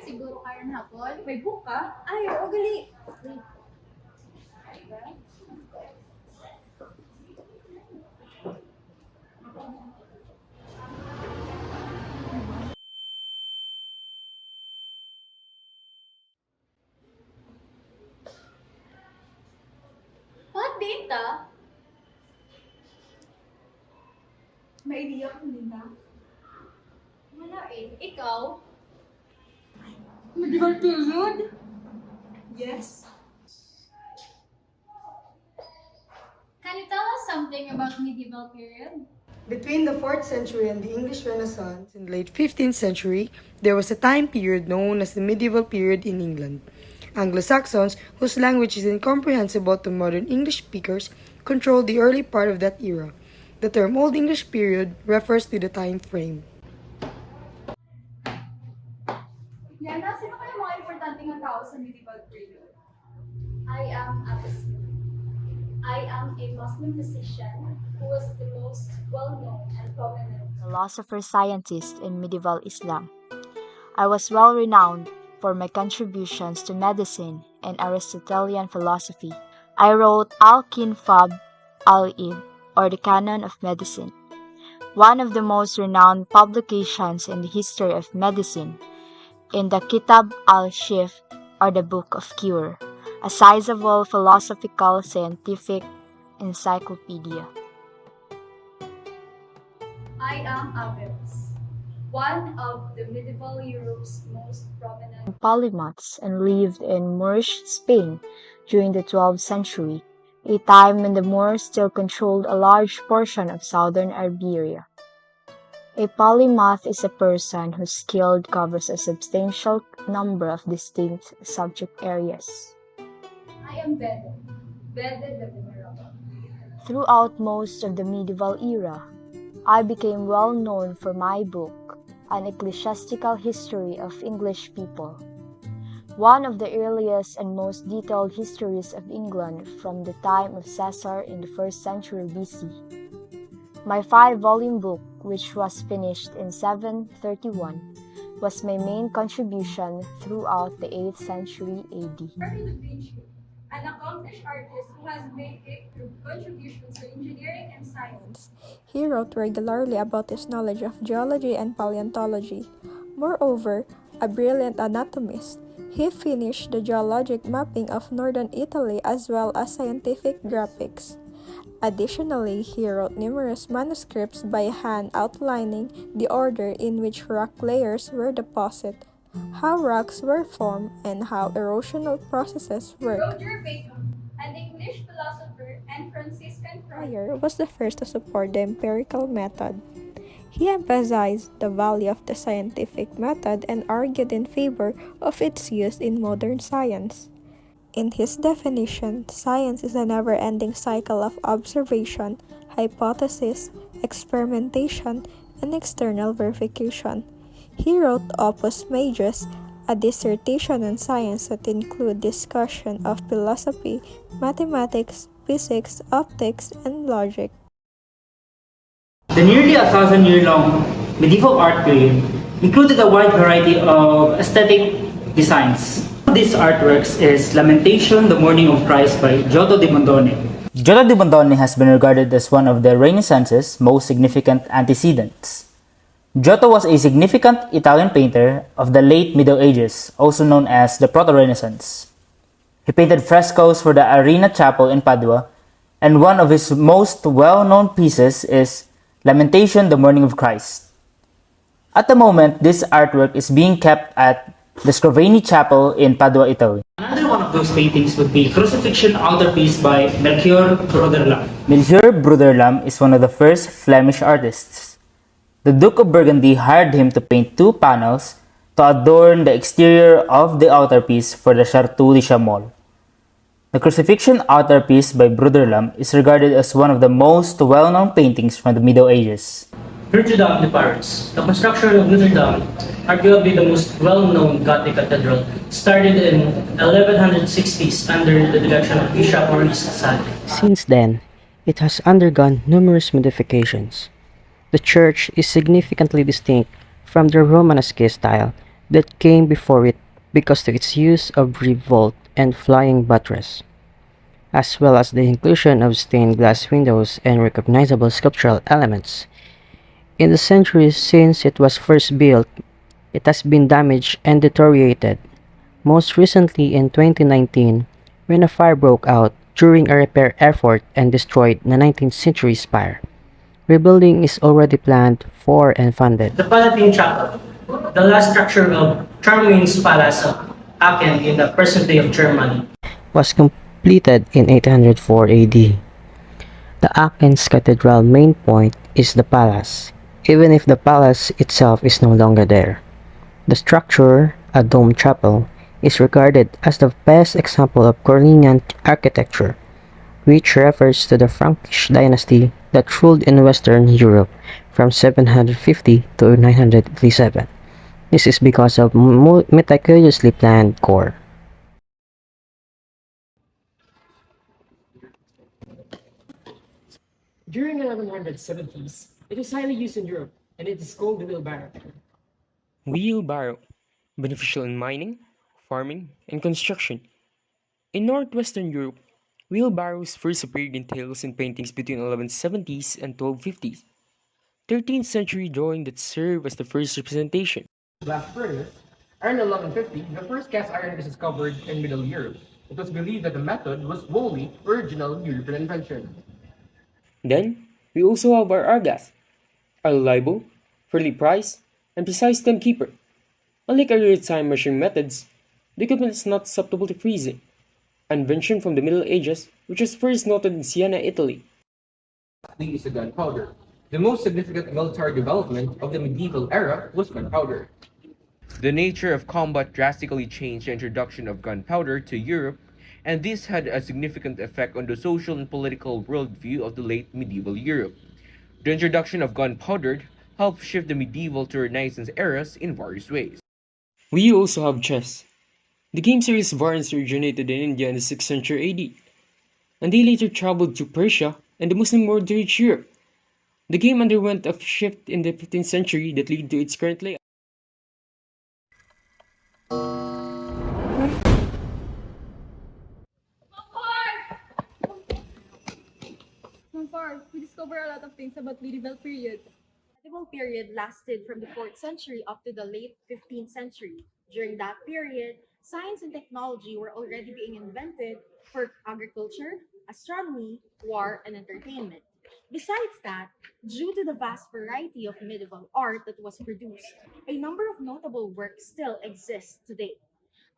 siguro karon hapon. May book ka? Ay, oo, gali. Wait. What data? May idea ko din na. Wala eh. Ikaw? Medieval period? Yes. Can you tell us something about medieval period? Between the 4th century and the English Renaissance in the late 15th century, there was a time period known as the medieval period in England. Anglo-Saxons, whose language is incomprehensible to modern English speakers, controlled the early part of that era. The term Old English period refers to the time frame. Yana, sino kaya mga importante nga tao sa medieval period? I am a Muslim physician who was the most well-known and prominent philosopher-scientist in medieval Islam. I was well renowned for my contributions to medicine and Aristotelian philosophy. I wrote Al-Kinfab al-Ib, or the Canon of Medicine, one of the most renowned publications in the history of medicine, in the Kitab al-Shif, or the Book of Cure, a sizable philosophical scientific encyclopedia. I am Abbas, one of the medieval Europe's most prominent Polymaths and lived in Moorish Spain during the 12th century, a time when the Moors still controlled a large portion of southern Iberia. A polymath is a person whose skill covers a substantial number of distinct subject areas. I am Bede the Venerable. Throughout most of the medieval era, I became well known for my book, An Ecclesiastical History of English People, one of the earliest and most detailed histories of England from the time of Caesar in the 1st century BC. My 5-volume book, which was finished in 731, was my main contribution throughout the 8th century AD. Bernardo da Vinci, an accomplished artist who has made contributions to engineering and science. He wrote regularly about his knowledge of geology and paleontology. Moreover, a brilliant anatomist, he finished the geologic mapping of northern Italy as well as scientific graphics. Additionally, he wrote numerous manuscripts by hand outlining the order in which rock layers were deposited, how rocks were formed, and how erosional processes work. Roger Bacon, an English philosopher and Franciscan friar, Friar was the first to support the empirical method. He emphasized the value of the scientific method and argued in favor of its use in modern science. In his definition, science is a never-ending cycle of observation, hypothesis, experimentation, and external verification. He wrote Opus Majus, a dissertation on science that included discussion of philosophy, mathematics, physics, optics, and logic. The nearly 1,000-year-long medieval art period included a wide variety of aesthetic designs. One of these artworks is Lamentation, the Morning of Christ by Giotto di Bondone. Giotto di Bondone has been regarded as one of the Renaissance's most significant antecedents. Giotto was a significant Italian painter of the late Middle Ages, also known as the Proto-Renaissance. He painted frescoes for the Arena Chapel in Padua, and one of his most well-known pieces is Lamentation, the Morning of Christ. At the moment, this artwork is being kept at the Scrovegni Chapel in Padua, Italy. Another one of those paintings would be Crucifixion Altarpiece by Melchior Broederlam. Melchior Broederlam is one of the first Flemish artists. The Duke of Burgundy hired him to paint 2 panels to adorn the exterior of the altarpiece for the Chateau de Chamol. The Crucifixion Altarpiece by Broederlam is regarded as one of the most well-known paintings from the Middle Ages. Notre Dame de Paris. The construction of Notre Dame, arguably the most well-known Gothic cathedral, started in 1160s under the direction of Bishop Maurice Sade. Since then, it has undergone numerous modifications. The church is significantly distinct from the Romanesque style that came before it because of its use of revolt and flying buttress, as well as the inclusion of stained glass windows and recognizable sculptural elements. In the centuries since it was first built, it has been damaged and deteriorated, most recently in 2019 when a fire broke out during a repair effort and destroyed the 19th century spire. Rebuilding is already planned for and funded. The Palatine Chapel, the last structure of Charlemagne's Palace of Aachen in the present day of Germany. Was completed in 804 AD. The Aachen's cathedral main point is the palace, even if the palace itself is no longer there. The structure, a domed chapel, is regarded as the best example of Corinthian architecture, which refers to the Frankish dynasty that ruled in Western Europe from 750 to 987. This is because of meticulously planned core. During the 1170s, it was highly used in Europe, and it is called the wheelbarrow. Wheelbarrow, beneficial in mining, farming, and construction. In northwestern Europe, wheelbarrows first appeared in tales and paintings between 1170s and 1250s. 13th century drawing that serve as the first representation. Blast furnace. Around 1150, the first cast iron was discovered in Middle Europe. It was believed that the method was wholly original European invention. Then, we also have our argas, a reliable, fairly priced, and precise timekeeper. Unlike earlier time measuring methods, the equipment is not susceptible to freezing, an invention from the Middle Ages which was first noted in Siena, Italy. Lastly is the gunpowder. The most significant military development of the medieval era was gunpowder. The nature of combat drastically changed the introduction of gunpowder to Europe, and this had a significant effect on the social and political worldview of the late medieval Europe. The introduction of gunpowder helped shift the medieval to Renaissance eras in various ways. We also have chess. The game series variants originated in India in the 6th century AD, and they later traveled to Persia and the Muslim world to reach Europe. The game underwent a shift in the 15th century that led to its current layout. So far, we discover a lot of things about medieval period. Medieval period lasted from the 4th century up to the late 15th century. During that period, science and technology were already being invented for agriculture, astronomy, war, and entertainment. Besides that, due to the vast variety of medieval art that was produced, a number of notable works still exist today.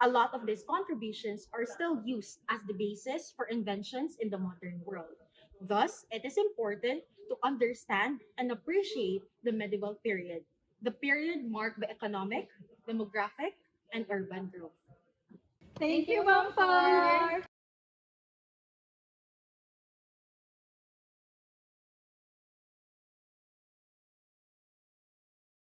A lot of these contributions are still used as the basis for inventions in the modern world. Thus, it is important to understand and appreciate the medieval period, the period marked by economic, demographic, and urban growth. Thank you, Bspharm!